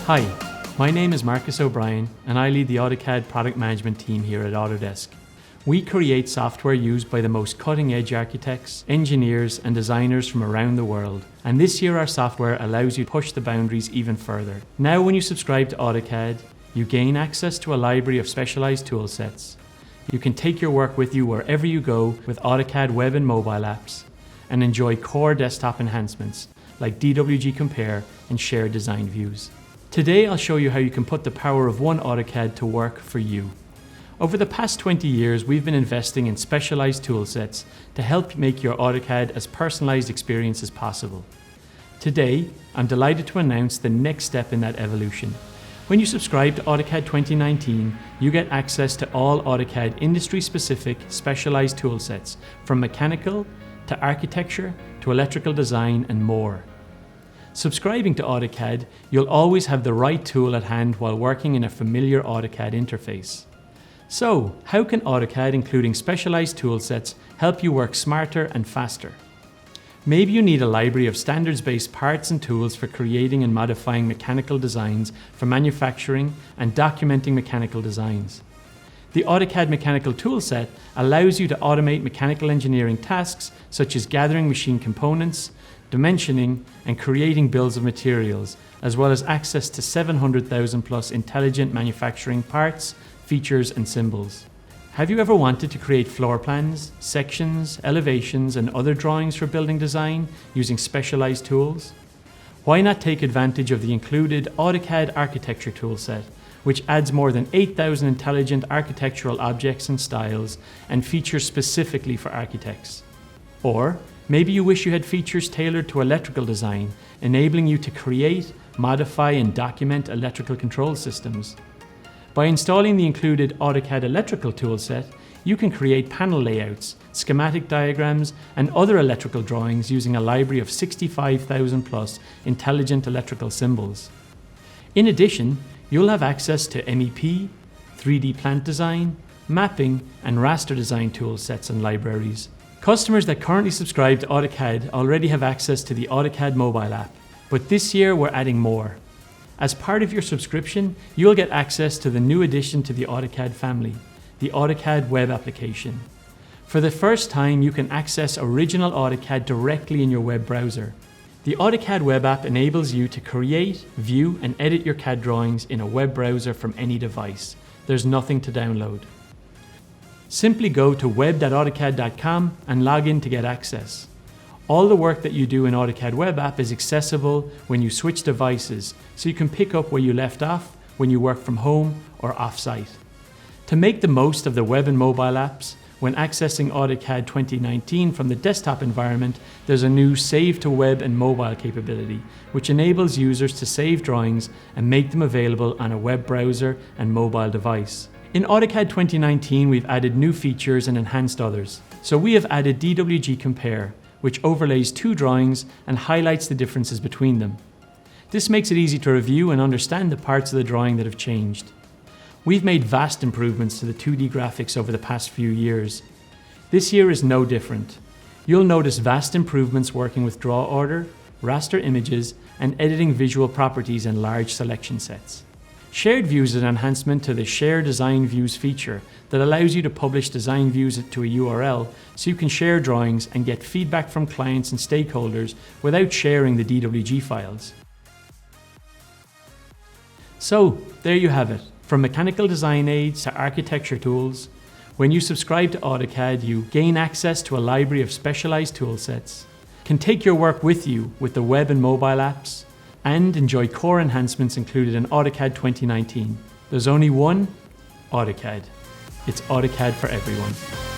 Hi, my name is Marcus O'Brien and I lead the AutoCAD product management team here at Autodesk. We create software used by the most cutting-edge architects, engineers and designers from around the world. And this year our software allows you to push the boundaries even further. Now when you subscribe to AutoCAD, you gain access to a library of specialized tool sets. You can take your work with you wherever you go with AutoCAD web and mobile apps and enjoy core desktop enhancements like DWG Compare and shared design views. Today I'll show you how you can put the power of one AutoCAD to work for you. Over the past 20 years, we've been investing in specialized tool sets to help make your AutoCAD as personalized experience as possible. Today, I'm delighted to announce the next step in that evolution. When you subscribe to AutoCAD 2019, you get access to all AutoCAD industry-specific specialized tool sets, from mechanical to architecture to electrical design and more. Subscribing to AutoCAD, you'll always have the right tool at hand while working in a familiar AutoCAD interface. So, how can AutoCAD, including specialized tool sets, help you work smarter and faster? Maybe you need a library of standards-based parts and tools for creating and modifying mechanical designs for manufacturing and documenting mechanical designs. The AutoCAD Mechanical Toolset allows you to automate mechanical engineering tasks such as gathering machine components, dimensioning, and creating bills of materials, as well as access to 700,000 plus intelligent manufacturing parts, features, and symbols. Have you ever wanted to create floor plans, sections, elevations, and other drawings for building design using specialized tools? Why not take advantage of the included AutoCAD Architecture Toolset, which adds more than 8,000 intelligent architectural objects and styles and features specifically for architects? Or maybe you wish you had features tailored to electrical design, enabling you to create, modify, and document electrical control systems. By installing the included AutoCAD Electrical Toolset, you can create panel layouts, schematic diagrams, and other electrical drawings using a library of 65,000 plus intelligent electrical symbols. In addition, you'll have access to MEP, 3D plant design, mapping, and raster design tool sets and libraries. Customers that currently subscribe to AutoCAD already have access to the AutoCAD mobile app, but this year we're adding more. As part of your subscription, you'll get access to the new addition to the AutoCAD family, the AutoCAD web application. For the first time, you can access original AutoCAD directly in your web browser. The AutoCAD web app enables you to create, view, and edit your CAD drawings in a web browser from any device. There's nothing to download. Simply go to web.autocad.com and log in to get access. All the work that you do in AutoCAD web app is accessible when you switch devices, so you can pick up where you left off when you work from home or off-site. To make the most of the web and mobile apps, when accessing AutoCAD 2019 from the desktop environment, there's a new Save to Web and Mobile capability, which enables users to save drawings and make them available on a web browser and mobile device. In AutoCAD 2019, we've added new features and enhanced others. So we have added DWG Compare, which overlays two drawings and highlights the differences between them. This makes it easy to review and understand the parts of the drawing that have changed. We've made vast improvements to the 2D graphics over the past few years. This year is no different. You'll notice vast improvements working with draw order, raster images, and editing visual properties in large selection sets. Shared Views is an enhancement to the Share Design Views feature that allows you to publish design views to a URL so you can share drawings and get feedback from clients and stakeholders without sharing the DWG files. So, there you have it. From mechanical design aids to architecture tools, when you subscribe to AutoCAD, you gain access to a library of specialized tool sets, can take your work with you with the web and mobile apps, and enjoy core enhancements included in AutoCAD 2019. There's only one AutoCAD. It's AutoCAD for everyone.